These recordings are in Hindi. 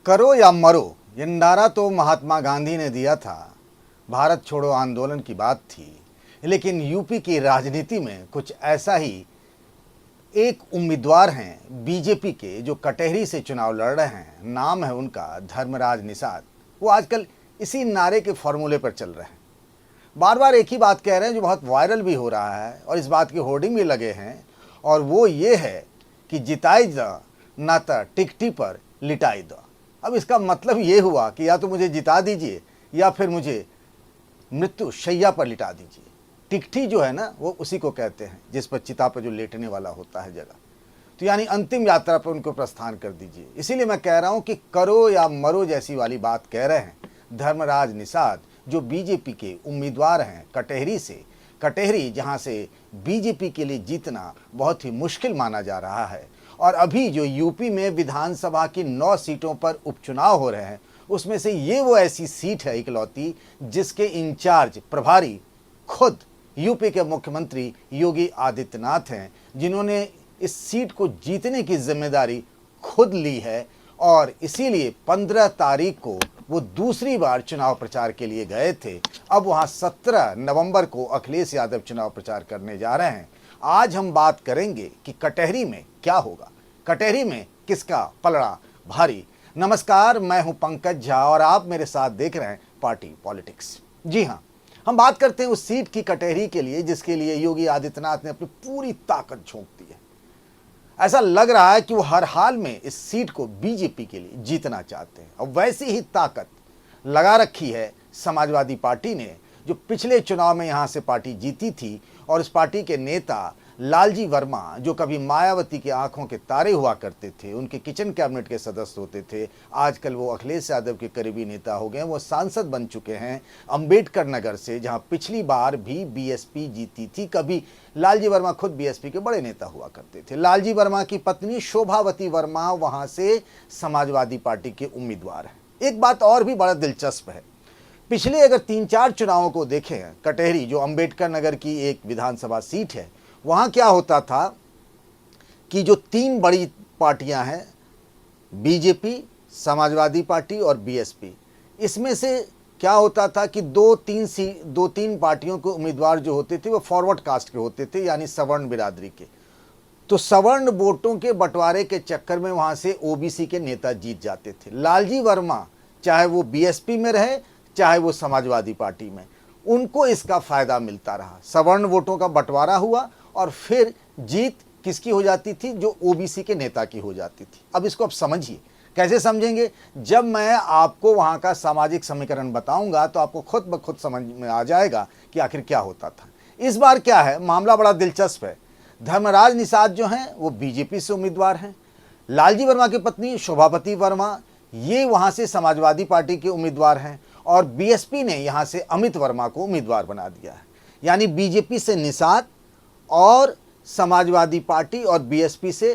करो या मरो, ये नारा तो महात्मा गांधी ने दिया था। भारत छोड़ो आंदोलन की बात थी, लेकिन यूपी की राजनीति में कुछ ऐसा ही एक उम्मीदवार हैं बीजेपी के, जो कटेहरी से चुनाव लड़ रहे हैं। नाम है उनका धर्मराज निषाद। वो आजकल इसी नारे के फॉर्मूले पर चल रहे हैं। बार बार एक ही बात कह रहे हैं जो बहुत वायरल भी हो रहा है और इस बात के होर्डिंग भी लगे हैं, और वो ये है कि जिताई द ना तो टिकटी पर लिटाई द। अब इसका मतलब ये हुआ कि या तो मुझे जिता दीजिए या फिर मुझे मृत्यु शैया पर लिटा दीजिए। टिकठी जो है ना, वो उसी को कहते हैं जिस पर चिता पर जो लेटने वाला होता है जगह। तो यानी अंतिम यात्रा पर उनको प्रस्थान कर दीजिए। इसीलिए मैं कह रहा हूं कि करो या मरो जैसी वाली बात कह रहे हैं धर्मराज निषाद, जो बीजेपी के उम्मीदवार हैं कटेहरी से। कटेहरी जहां से बीजेपी के लिए जीतना बहुत ही मुश्किल माना जा रहा है। और अभी जो यूपी में विधानसभा की 9 सीटों पर उपचुनाव हो रहे हैं, उसमें से ये वो ऐसी सीट है इकलौती जिसके इंचार्ज प्रभारी खुद यूपी के मुख्यमंत्री योगी आदित्यनाथ हैं, जिन्होंने इस सीट को जीतने की जिम्मेदारी खुद ली है। और इसीलिए 15 तारीख को वो दूसरी बार चुनाव प्रचार के लिए गए थे। अब वहाँ 17 नवंबर को अखिलेश यादव चुनाव प्रचार करने जा रहे हैं। आज हम बात करेंगे कि कटेहरी में क्या होगा, कटेहरी में किसका पलड़ा भारी। नमस्कार, मैं हूं पंकज झा और आप मेरे साथ देख रहे हैं पार्टी पॉलिटिक्स। जी हां, हम बात करते हैं उस सीट की कटेहरी के लिए जिसके लिए योगी आदित्यनाथ ने अपनी पूरी ताकत झोंक दी है। ऐसा लग रहा है कि वो हर हाल में इस सीट को बीजेपी के लिए जीतना चाहते हैं। और वैसी ही ताकत लगा रखी है समाजवादी पार्टी ने, जो पिछले चुनाव में यहाँ से पार्टी जीती थी। और इस पार्टी के नेता लालजी वर्मा, जो कभी मायावती की आंखों के तारे हुआ करते थे, उनके किचन कैबिनेट के सदस्य होते थे, आजकल वो अखिलेश यादव के करीबी नेता हो गए। वो सांसद बन चुके हैं अंबेडकर नगर से, जहां पिछली बार भी बीएसपी जीती थी। कभी लालजी वर्मा खुद बीएसपी के बड़े नेता हुआ करते थे। लालजी वर्मा की पत्नी शोभावती वर्मा वहां से समाजवादी पार्टी के उम्मीदवार हैं। एक बात और भी बड़ा दिलचस्प है, पिछले अगर 3-4 चुनावों को देखें, कटेहरी जो अंबेडकर नगर की एक विधानसभा सीट है, वहाँ क्या होता था कि जो 3 बड़ी पार्टियां हैं, बीजेपी, समाजवादी पार्टी और बीएसपी, इसमें से क्या होता था कि 2-3 पार्टियों के उम्मीदवार जो होते थे वो फॉरवर्ड कास्ट के होते थे, यानी सवर्ण बिरादरी के। तो सवर्ण वोटों के बंटवारे के चक्कर में वहाँ से ओबीसी के नेता जीत जाते थे। लालजी वर्मा, चाहे वो बीएसपी में रहे चाहे वो समाजवादी पार्टी में, उनको इसका फायदा मिलता रहा। सवर्ण वोटों का बंटवारा हुआ और फिर जीत किसकी हो जाती थी? जो ओबीसी के नेता की हो जाती थी। अब इसको आप समझिए, कैसे समझेंगे? जब मैं आपको वहां का सामाजिक समीकरण बताऊंगा तो आपको खुद ब खुद समझ में आ जाएगा कि आखिर क्या होता था। इस बार क्या है, मामला बड़ा दिलचस्प है। धर्मराज निषाद जो हैं वो बीजेपी से उम्मीदवार हैं। लालजी वर्मा की पत्नी शोभावती वर्मा, ये वहां से समाजवादी पार्टी के उम्मीदवार हैं। और बीएसपी ने यहां से अमित वर्मा को उम्मीदवार बना दिया है। यानी बीजेपी से निषाद और समाजवादी पार्टी और बीएसपी से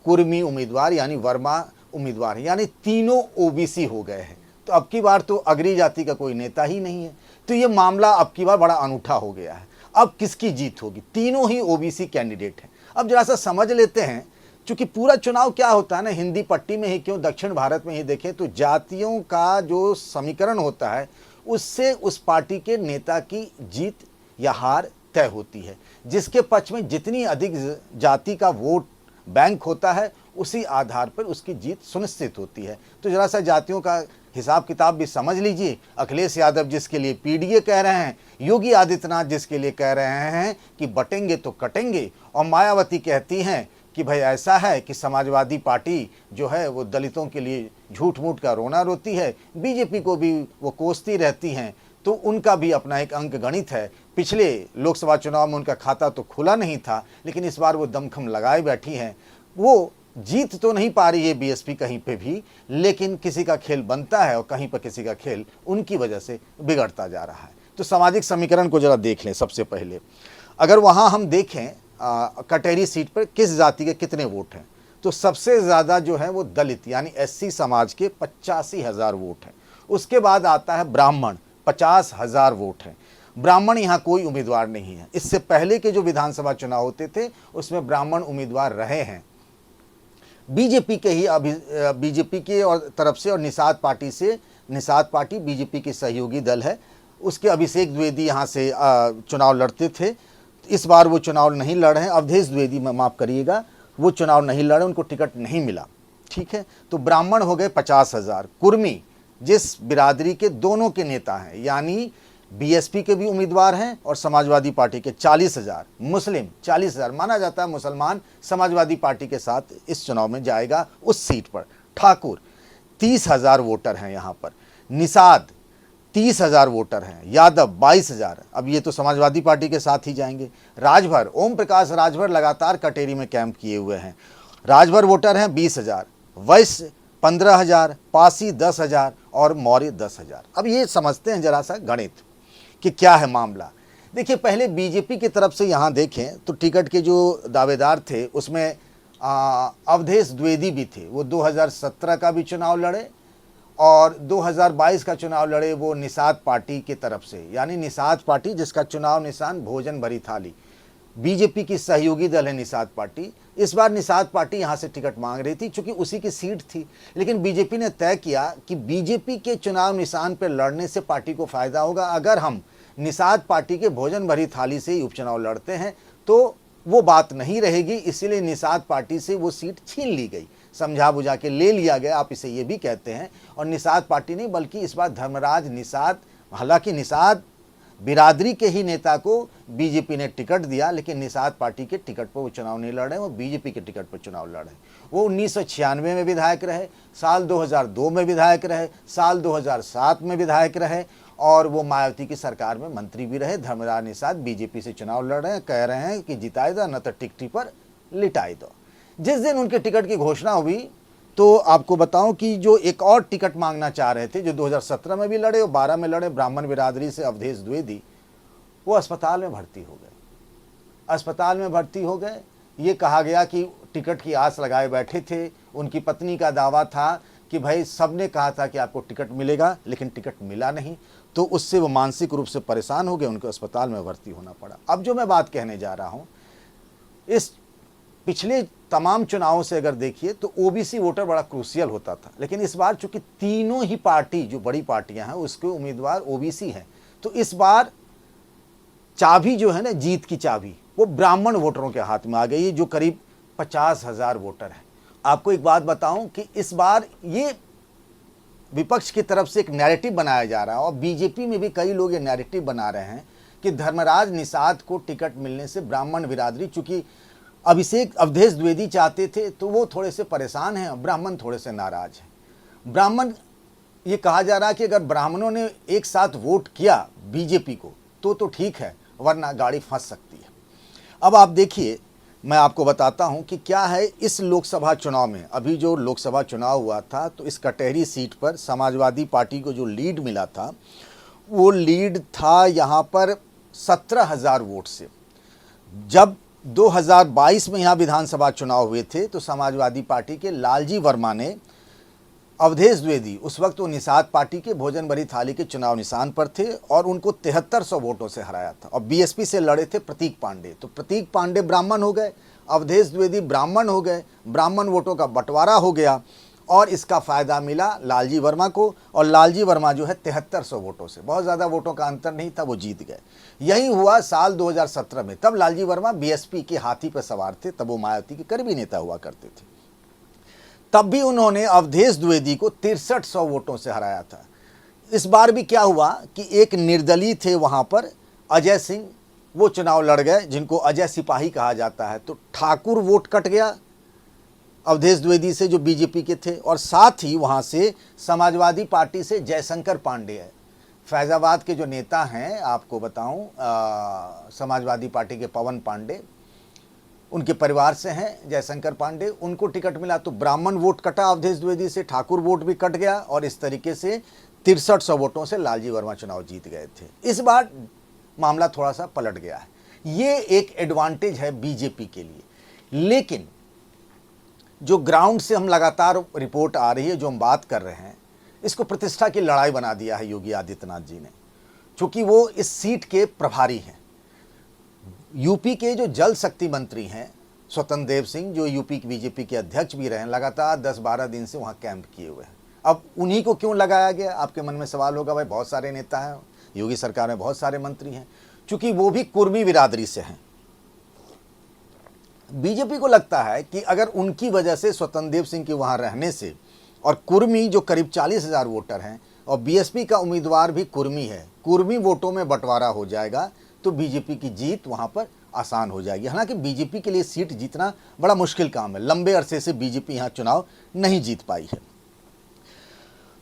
कुर्मी उम्मीदवार यानी वर्मा उम्मीदवार हैं, यानी तीनों ओबीसी हो गए हैं। तो अब की बार तो अग्री जाति का कोई नेता ही नहीं है। तो ये मामला अब की बार बड़ा अनूठा हो गया है। अब किसकी जीत होगी? तीनों ही ओबीसी कैंडिडेट हैं। अब जरा सा समझ लेते हैं, चूंकि पूरा चुनाव क्या होता है ना, हिंदी पट्टी में ही क्यों, दक्षिण भारत में ही देखें तो जातियों का जो समीकरण होता है उससे उस पार्टी के नेता की जीत या हार तय होती है। जिसके पक्ष में जितनी अधिक जाति का वोट बैंक होता है, उसी आधार पर उसकी जीत सुनिश्चित होती है। तो जरा सा जातियों का हिसाब किताब भी समझ लीजिए। अखिलेश यादव जिसके लिए पीडीए कह रहे हैं, योगी आदित्यनाथ जिसके लिए कह रहे हैं कि बटेंगे तो कटेंगे, और मायावती कहती हैं कि भाई ऐसा है कि समाजवादी पार्टी जो है वो दलितों के लिए झूठ मूठ का रोना रोती है, बीजेपी को भी वो कोसती रहती हैं। तो उनका भी अपना एक अंक गणित है। पिछले लोकसभा चुनाव में उनका खाता तो खुला नहीं था, लेकिन इस बार वो दमखम लगाए बैठी हैं। वो जीत तो नहीं पा रही है बीएसपी कहीं पे भी, लेकिन किसी का खेल बनता है और कहीं पर किसी का खेल उनकी वजह से बिगड़ता जा रहा है। तो सामाजिक समीकरण को जरा देख लें। सबसे पहले अगर वहाँ हम देखें कटेहरी सीट पर किस जाति के कितने वोट हैं, तो सबसे ज़्यादा जो है वो दलित यानी एससी समाज के 85,000 वोट हैं। उसके बाद आता है ब्राह्मण, 50,000 वोट हैं। ब्राह्मण यहाँ कोई उम्मीदवार नहीं है। इससे पहले के जो विधानसभा चुनाव होते थे उसमें ब्राह्मण उम्मीदवार रहे हैं। बीजेपी के ही बीजेपी के और तरफ से और निषाद पार्टी से, निषाद पार्टी बीजेपी के सहयोगी दल है, उसके अभिषेक द्विवेदी यहाँ से चुनाव लड़ते थे। इस बार वो चुनाव नहीं लड़ रहे हैं, अवधेश द्विवेदी, माफ़ करिएगा, वो चुनाव नहीं लड़े, उनको टिकट नहीं मिला। ठीक है, तो ब्राह्मण हो गए 50,000, कुर्मी जिस बिरादरी के दोनों के नेता हैं, यानी बीएसपी के भी उम्मीदवार हैं और समाजवादी पार्टी के 40,000, मुस्लिम 40,000, माना जाता है मुसलमान समाजवादी पार्टी के साथ इस चुनाव में जाएगा उस सीट पर। ठाकुर 30,000 वोटर हैं यहाँ पर, निषाद 30,000 वोटर हैं, यादव 22,000, अब ये तो समाजवादी पार्टी के साथ ही जाएंगे। राजभर, ओम प्रकाश राजभर लगातार कटेरी में कैंप किए हुए हैं, राजभर वोटर हैं 20,000, वैश्य 15,000, पासी 10,000 और मौर्य 10,000। अब ये समझते हैं जरा सा गणित कि क्या है मामला। देखिए, पहले बीजेपी की तरफ से यहाँ देखें तो टिकट के जो दावेदार थे उसमें अवधेश द्विवेदी भी थे, वो 2017 का भी चुनाव लड़े और 2022 का चुनाव लड़े, वो निषाद पार्टी की तरफ से, यानी निषाद पार्टी जिसका चुनाव निशान भोजन भरी थाली, बीजेपी की सहयोगी दल है निषाद पार्टी। इस बार निषाद पार्टी यहाँ से टिकट मांग रही थी क्योंकि उसी की सीट थी, लेकिन बीजेपी ने तय किया कि बीजेपी के चुनाव निशान पर लड़ने से पार्टी को फायदा होगा। अगर हम निषाद पार्टी के भोजन भरी थाली से ही उपचुनाव लड़ते हैं तो वो बात नहीं रहेगी, इसीलिए निषाद पार्टी से वो सीट छीन ली गई, समझा बुझा के ले लिया गया, आप इसे ये भी कहते हैं। और निषाद पार्टी नहीं बल्कि इस बार धर्मराज निषाद, हालांकि निषाद बिरादरी के ही नेता को बीजेपी ने टिकट दिया, लेकिन निषाद पार्टी के टिकट पर वो चुनाव नहीं लड़ रहे, वो बीजेपी के टिकट पर चुनाव लड़ रहे। वो 1996 में विधायक रहे, साल 2002 में विधायक रहे, साल 2007 में विधायक रहे और वो मायावती की सरकार में मंत्री भी रहे। धर्मराज निषाद बीजेपी से चुनाव लड़ रहे हैं, कह रहे हैं कि जिताई दो न तो टिकटी पर लिटाई दो। जिस दिन उनके टिकट की घोषणा हुई तो आपको बताऊं कि जो एक और टिकट मांगना चाह रहे थे, जो 2017 में भी लड़े और 12 में लड़े, ब्राह्मण बिरादरी से अवधेश द्विवेदी, वो अस्पताल में भर्ती हो गए। अस्पताल में भर्ती हो गए, ये कहा गया कि टिकट की आस लगाए बैठे थे। उनकी पत्नी का दावा था कि भाई सबने कहा था कि आपको टिकट मिलेगा, लेकिन टिकट मिला नहीं, तो उससे वो मानसिक रूप से परेशान हो गए, उनको अस्पताल में भर्ती होना पड़ा। अब जो मैं बात कहने जा रहा हूँ, इस पिछले तमाम चुनावों से अगर देखिए तो ओबीसी वोटर बड़ा क्रूशियल होता था, लेकिन इस बार चूंकि तीनों ही पार्टी जो बड़ी पार्टियां हैं उसके उम्मीदवार ओबीसी हैं, तो इस बार चाबी जो है ना, जीत की चाबी, वो ब्राह्मण वोटरों के हाथ में आ गई है, जो करीब 50,000 वोटर हैं। आपको एक बात बताऊं कि इस बार ये विपक्ष की तरफ से एक नैरेटिव बनाया जा रहा है और बीजेपी में भी कई लोग ये नैरेटिव बना रहे हैं कि धर्मराज निषाद को टिकट मिलने से ब्राह्मण बिरादरी, चूंकि अभिषेक अवधेश द्विवेदी चाहते थे तो वो थोड़े से परेशान हैं, ब्राह्मण थोड़े से नाराज हैं। ब्राह्मण, ये कहा जा रहा है कि अगर ब्राह्मणों ने एक साथ वोट किया बीजेपी को तो ठीक है, वरना गाड़ी फंस सकती है। अब आप देखिए, मैं आपको बताता हूं कि क्या है इस लोकसभा चुनाव में। अभी जो लोकसभा चुनाव हुआ था तो इस कटहरी सीट पर समाजवादी पार्टी को जो लीड मिला था, वो लीड था यहाँ पर 17,000 वोट से। जब 2022 में यहाँ विधानसभा चुनाव हुए थे तो समाजवादी पार्टी के लालजी वर्मा ने अवधेश द्विवेदी, उस वक्त वो निषाद पार्टी के भोजन भरी थाली के चुनाव निशान पर थे और उनको 7300 वोटों से हराया था। और बीएसपी से लड़े थे प्रतीक पांडे, तो प्रतीक पांडे ब्राह्मण हो गए, अवधेश द्विवेदी ब्राह्मण हो गए, ब्राह्मण वोटों का बंटवारा हो गया और इसका फ़ायदा मिला लालजी वर्मा को। और लालजी वर्मा जो है 7300 वोटों से, बहुत ज़्यादा वोटों का अंतर नहीं था, वो जीत गए। यही हुआ साल 2017 में, तब लालजी वर्मा बीएसपी के हाथी पर सवार थे, तब वो मायावती के करीबी नेता हुआ करते थे। तब भी उन्होंने अवधेश द्विवेदी को 6300 वोटों से हराया था। इस बार भी क्या हुआ कि एक निर्दलीय थे वहाँ पर, अजय सिंह, वो चुनाव लड़ गए, जिनको अजय सिपाही कहा जाता है, तो ठाकुर वोट कट गया अवधेश द्विवेदी से जो बीजेपी के थे। और साथ ही वहाँ से समाजवादी पार्टी से जयशंकर पांडे है, फैज़ाबाद के जो नेता हैं, आपको बताऊं समाजवादी पार्टी के पवन पांडे, उनके परिवार से हैं जयशंकर पांडे, उनको टिकट मिला। तो ब्राह्मण वोट कटा अवधेश द्विवेदी से, ठाकुर वोट भी कट गया और इस तरीके से 6300 वोटों से लालजी वर्मा चुनाव जीत गए थे। इस बार मामला थोड़ा सा पलट गया है, ये एक एडवांटेज है बीजेपी के लिए। लेकिन जो ग्राउंड से हम लगातार रिपोर्ट आ रही है, जो हम बात कर रहे हैं, इसको प्रतिष्ठा की लड़ाई बना दिया है योगी आदित्यनाथ जी ने, चूंकि वो इस सीट के प्रभारी हैं। यूपी के जो जल शक्ति मंत्री हैं स्वतंत्र देव सिंह जो यूपी की बीजेपी के अध्यक्ष भी रहे, लगातार 10-12 दिन से वहाँ कैंप किए हुए हैं। अब उन्हीं को क्यों लगाया गया, आपके मन में सवाल होगा। भाई बहुत सारे नेता हैं, योगी सरकार में बहुत सारे मंत्री हैं, चूंकि वो भी कुर्मी बिरादरी से हैं। बीजेपी को लगता है कि अगर उनकी वजह से स्वतंत्र देव सिंह के वहाँ रहने से, और कुर्मी जो करीब 40,000 वोटर हैं और बीएसपी का उम्मीदवार भी कुर्मी है, कुर्मी वोटों में बंटवारा हो जाएगा तो बीजेपी की जीत वहाँ पर आसान हो जाएगी। हालांकि बीजेपी के लिए सीट जीतना बड़ा मुश्किल काम है, लंबे अरसे से बीजेपी यहाँ चुनाव नहीं जीत पाई है।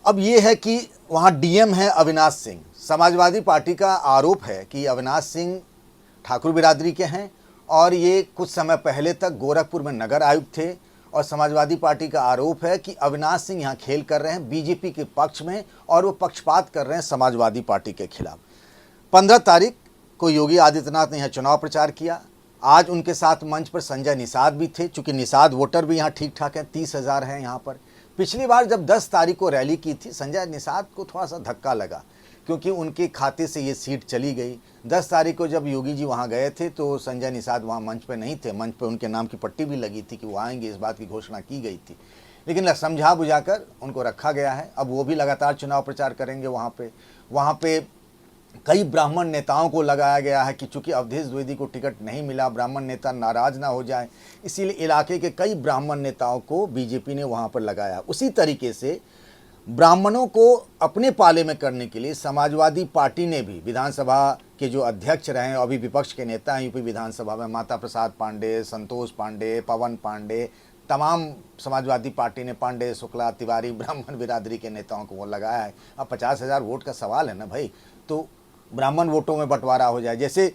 अब ये है कि वहाँ डीएम है अविनाश सिंह। समाजवादी पार्टी का आरोप है कि अविनाश सिंह ठाकुर बिरादरी के हैं और ये कुछ समय पहले तक गोरखपुर में नगर आयुक्त थे, और समाजवादी पार्टी का आरोप है कि अविनाश सिंह यहाँ खेल कर रहे हैं बीजेपी के पक्ष में और वो पक्षपात कर रहे हैं समाजवादी पार्टी के खिलाफ। 15 तारीख को योगी आदित्यनाथ ने यहाँ चुनाव प्रचार किया। आज उनके साथ मंच पर संजय निषाद भी थे, चूँकि निषाद वोटर भी यहाँ ठीक ठाक हैं, 30,000 हैं यहाँ पर। पिछली बार जब 10 तारीख को रैली की थी, संजय निषाद को थोड़ा सा धक्का लगा क्योंकि उनके खाते से ये सीट चली गई। 10 तारीख को जब योगी जी वहाँ गए थे तो संजय निषाद वहाँ मंच पे नहीं थे, मंच पे उनके नाम की पट्टी भी लगी थी कि वो आएंगे, इस बात की घोषणा की गई थी, लेकिन समझा बुझाकर उनको रखा गया है। अब वो भी लगातार चुनाव प्रचार करेंगे वहाँ पे कई ब्राह्मण नेताओं को लगाया गया है कि चूंकि अवधेश द्विवेदी को टिकट नहीं मिला, ब्राह्मण नेता नाराज ना हो जाए, इसीलिए इलाके के कई ब्राह्मण नेताओं को बीजेपी ने वहाँ पर लगाया। उसी तरीके से ब्राह्मणों को अपने पाले में करने के लिए समाजवादी पार्टी ने भी, विधानसभा के जो अध्यक्ष रहे हैं, अभी विपक्ष के नेता हैं यूपी विधानसभा में, माता प्रसाद पांडे, संतोष पांडे, पवन पांडे, तमाम समाजवादी पार्टी ने पांडे, शुक्ला, तिवारी, ब्राह्मण बिरादरी के नेताओं को वो लगाया है। अब 50,000 वोट का सवाल है ना भाई, तो ब्राह्मण वोटों में बंटवारा हो जाए, जैसे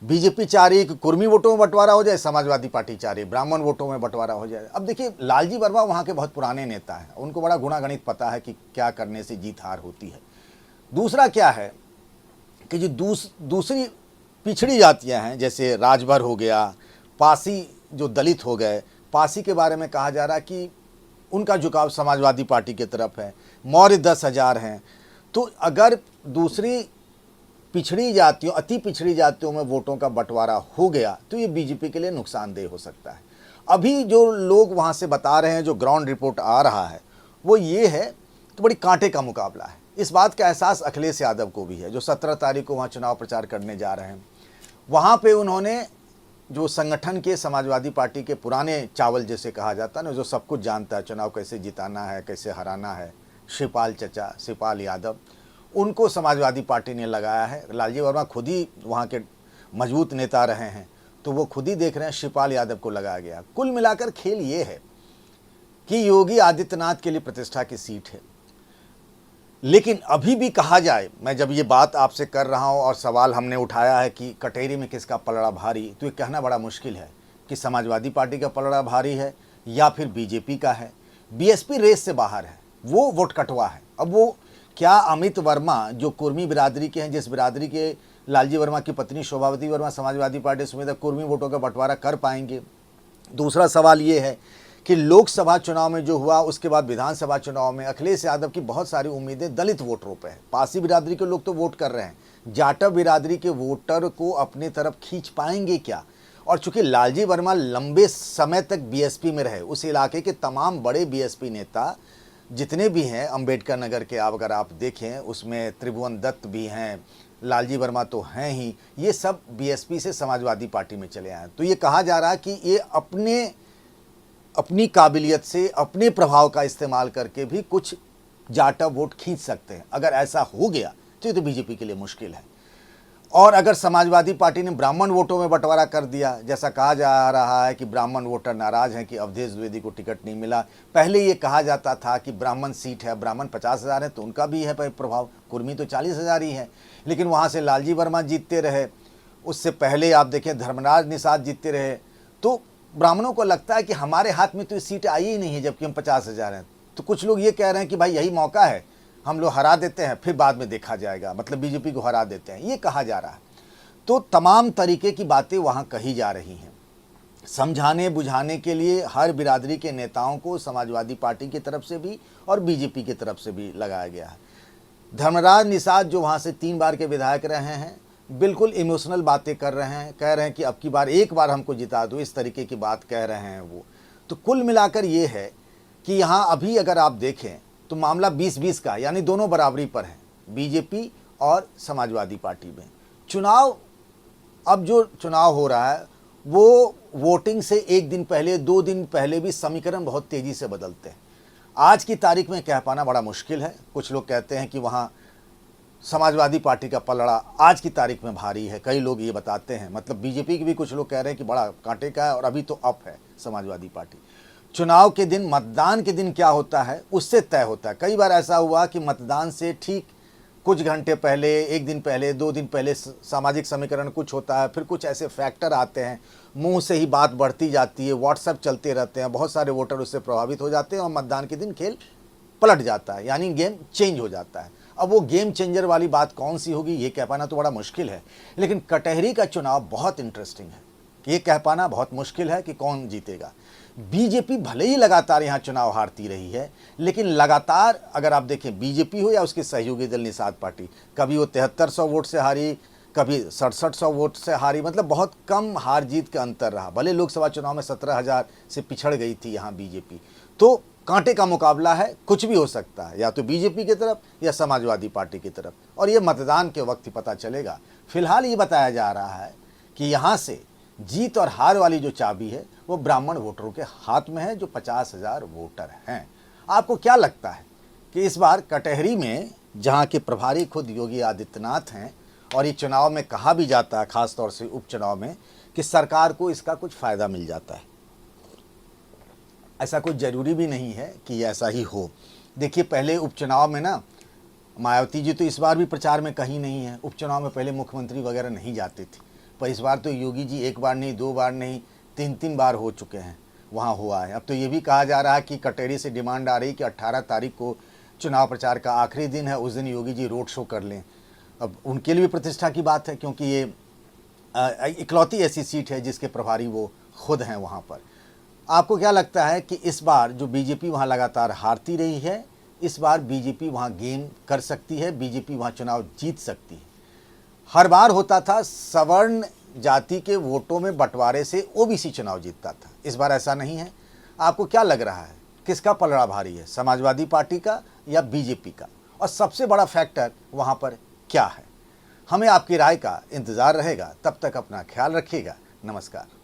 बीजेपी चाह रही है कि कुर्मी वोटों में बंटवारा हो जाए, समाजवादी पार्टी चाह रही है ब्राह्मण वोटों में बंटवारा हो जाए। अब देखिए, लालजी वर्मा वहाँ के बहुत पुराने नेता हैं, उनको बड़ा गुणागणित पता है कि क्या करने से जीत हार होती है। दूसरा क्या है कि जो दूसरी पिछड़ी जातियाँ हैं, जैसे राजभर हो गया, पासी जो दलित हो गए, पासी के बारे में कहा जा रहा है कि उनका झुकाव समाजवादी पार्टी की तरफ है। मौर्य 10,000 हैं। तो अगर दूसरी पिछड़ी जातियों, अति पिछड़ी जातियों में वोटों का बंटवारा हो गया तो ये बीजेपी के लिए नुकसानदेह हो सकता है। अभी जो लोग वहाँ से बता रहे हैं, जो ग्राउंड रिपोर्ट आ रहा है, वो ये है कि बड़ी कांटे का मुकाबला है। इस बात का एहसास अखिलेश यादव को भी है, जो 17 तारीख को वहाँ चुनाव प्रचार करने जा रहे हैं। वहाँ पे उन्होंने जो संगठन के समाजवादी पार्टी के पुराने चावल जैसे कहा जाता है ना, जो सब कुछ जानता है, चुनाव कैसे जिताना है, कैसे हराना है, शिवपाल चचा, शिवपाल यादव, उनको समाजवादी पार्टी ने लगाया है। लालजी वर्मा खुद ही वहाँ के मजबूत नेता रहे हैं, तो वो खुद ही देख रहे हैं शिवपाल यादव को लगाया गया। कुल मिलाकर खेल ये है कि योगी आदित्यनाथ के लिए प्रतिष्ठा की सीट है। लेकिन अभी भी कहा जाए, मैं जब ये बात आपसे कर रहा हूँ और सवाल हमने उठाया है कि कटोरी में किसका पलड़ा भारी, तो ये कहना बड़ा मुश्किल है कि समाजवादी पार्टी का पलड़ा भारी है या फिर बीजेपी का है। बीएसपी रेस से बाहर है, वो वोट कटवा है। अब वो क्या अमित वर्मा जो कुर्मी बिरादरी के हैं, जिस बिरादरी के लालजी वर्मा की पत्नी शोभावती वर्मा समाजवादी पार्टी से उम्मीदवार, कुर्मी वोटों का बंटवारा कर पाएंगे? दूसरा सवाल ये है कि लोकसभा चुनाव में जो हुआ, उसके बाद विधानसभा चुनाव में अखिलेश यादव की बहुत सारी उम्मीदें दलित वोटरों पे है। पासी बिरादरी के लोग तो वोट कर रहे हैं, जाटव बिरादरी के वोटर को अपने तरफ खींच पाएंगे क्या? और चूंकि लालजी वर्मा लंबे समय तक बीएसपी में रहे, उस इलाके के तमाम बड़े बीएसपी नेता जितने भी हैं, अंबेडकर नगर के आप अगर आप देखें, उसमें त्रिभुवन दत्त भी हैं, लालजी वर्मा तो हैं ही, ये सब बीएसपी से समाजवादी पार्टी में चले आए। तो ये कहा जा रहा है कि ये अपनी काबिलियत से, अपने प्रभाव का इस्तेमाल करके भी कुछ जाटव वोट खींच सकते हैं। अगर ऐसा हो गया तो ये तो बीजेपी के लिए मुश्किल है। और अगर समाजवादी पार्टी ने ब्राह्मण वोटों में बंटवारा कर दिया, जैसा कहा जा रहा है कि ब्राह्मण वोटर नाराज हैं कि अवधेश द्विवेदी को टिकट नहीं मिला। पहले ये कहा जाता था कि ब्राह्मण सीट है, ब्राह्मण 50,000 है तो उनका भी है प्रभाव, कुर्मी तो 40,000 ही है, लेकिन वहाँ से लालजी वर्मा जीतते रहे। उससे पहले आप देखें धर्मराज निषाद जीतते रहे। तो ब्राह्मणों को लगता है कि हमारे हाथ में तो ये सीट आई ही नहीं है, जबकि हम 50,000 हैं। तो कुछ लोग ये कह रहे हैं कि भाई यही मौका है, हम लोग हरा देते हैं, फिर बाद में देखा जाएगा, मतलब बीजेपी को हरा देते हैं, ये कहा जा रहा है। तो तमाम तरीके की बातें वहाँ कही जा रही हैं। समझाने बुझाने के लिए हर बिरादरी के नेताओं को समाजवादी पार्टी की तरफ से भी और बीजेपी की तरफ से भी लगाया गया है। धर्मराज निषाद जो वहाँ से 3 बार के विधायक रहे हैं, बिल्कुल इमोशनल बातें कर रहे हैं, कह रहे हैं कि अब की बार एक बार हमको जिता दो, इस तरीके की बात कह रहे हैं वो। तो कुल मिलाकर ये है कि यहाँ अभी अगर आप देखें तो मामला 20-20 का, यानी दोनों बराबरी पर हैं, बीजेपी और समाजवादी पार्टी में। चुनाव, अब जो चुनाव हो रहा है वो वोटिंग से एक दिन पहले, 2 दिन पहले भी समीकरण बहुत तेज़ी से बदलते हैं। आज की तारीख में कह पाना बड़ा मुश्किल है। कुछ लोग कहते हैं कि वहाँ समाजवादी पार्टी का पलड़ा आज की तारीख में भारी है, कई लोग ये बताते हैं। मतलब बीजेपी के भी कुछ लोग कह रहे हैं कि बड़ा कांटे का है और अभी तो अप है समाजवादी पार्टी। चुनाव के दिन, मतदान के दिन क्या होता है उससे तय होता है। कई बार ऐसा हुआ कि मतदान से ठीक कुछ घंटे पहले, एक दिन पहले, 2 दिन पहले सामाजिक समीकरण कुछ होता है, फिर कुछ ऐसे फैक्टर आते हैं, मुंह से ही बात बढ़ती जाती है, व्हाट्सएप चलते रहते हैं, बहुत सारे वोटर उससे प्रभावित हो जाते हैं और मतदान के दिन खेल पलट जाता है, यानी गेम चेंज हो जाता है। अब वो गेम चेंजर वाली बात कौन सी होगी ये कह पाना तो बड़ा मुश्किल है, लेकिन कटहरी का चुनाव बहुत इंटरेस्टिंग है। ये कह पाना बहुत मुश्किल है कि कौन जीतेगा। बीजेपी भले ही लगातार यहाँ चुनाव हारती रही है, लेकिन लगातार अगर आप देखें बीजेपी हो या उसके सहयोगी दल निषाद पार्टी, कभी वो 7300 वोट से हारी, कभी 6700 वोट से हारी, मतलब बहुत कम हार जीत का अंतर रहा। भले लोकसभा चुनाव में 17,000 से पिछड़ गई थी यहाँ बीजेपी। तो कांटे का मुकाबला है, कुछ भी हो सकता है, या तो बीजेपी की तरफ या समाजवादी पार्टी की तरफ, और ये मतदान के वक्त ही पता चलेगा। फिलहाल ये बताया जा रहा है कि यहाँ से जीत और हार वाली जो चाबी है वो ब्राह्मण वोटरों के हाथ में है, जो 50,000 वोटर हैं। आपको क्या लगता है कि इस बार कटहरी में, जहाँ के प्रभारी खुद योगी आदित्यनाथ हैं, और ये चुनाव में कहा भी जाता है, खासतौर से उपचुनाव में, कि सरकार को इसका कुछ फ़ायदा मिल जाता है? ऐसा कुछ ज़रूरी भी नहीं है कि ऐसा ही हो। देखिए, पहले उपचुनाव में ना, मायावती जी तो इस बार भी प्रचार में कहीं नहीं है। उपचुनाव में पहले मुख्यमंत्री वगैरह नहीं जाते थे, पर इस बार तो योगी जी एक बार नहीं, 2 बार नहीं, 3-3 बार हो चुके हैं, वहाँ हुआ है। अब तो ये भी कहा जा रहा है कि कटहरी से डिमांड आ रही कि 18 तारीख को चुनाव प्रचार का आखिरी दिन है, उस दिन योगी जी रोड शो कर लें। अब उनके लिए भी प्रतिष्ठा की बात है, क्योंकि ये इकलौती ऐसी सीट है जिसके प्रभारी वो खुद हैं वहाँ पर। आपको क्या लगता है कि इस बार जो बीजेपी वहाँ लगातार हारती रही है, इस बार बीजेपी वहाँ गेम कर सकती है, बीजेपी वहाँ चुनाव जीत सकती है? हर बार होता था सवर्ण जाति के वोटों में बंटवारे से ओबीसी चुनाव जीतता था, इस बार ऐसा नहीं है। आपको क्या लग रहा है, किसका पलड़ा भारी है, समाजवादी पार्टी का या बीजेपी का? और सबसे बड़ा फैक्टर वहाँ पर क्या है? हमें आपकी राय का इंतज़ार रहेगा। तब तक अपना ख्याल रखिएगा। नमस्कार।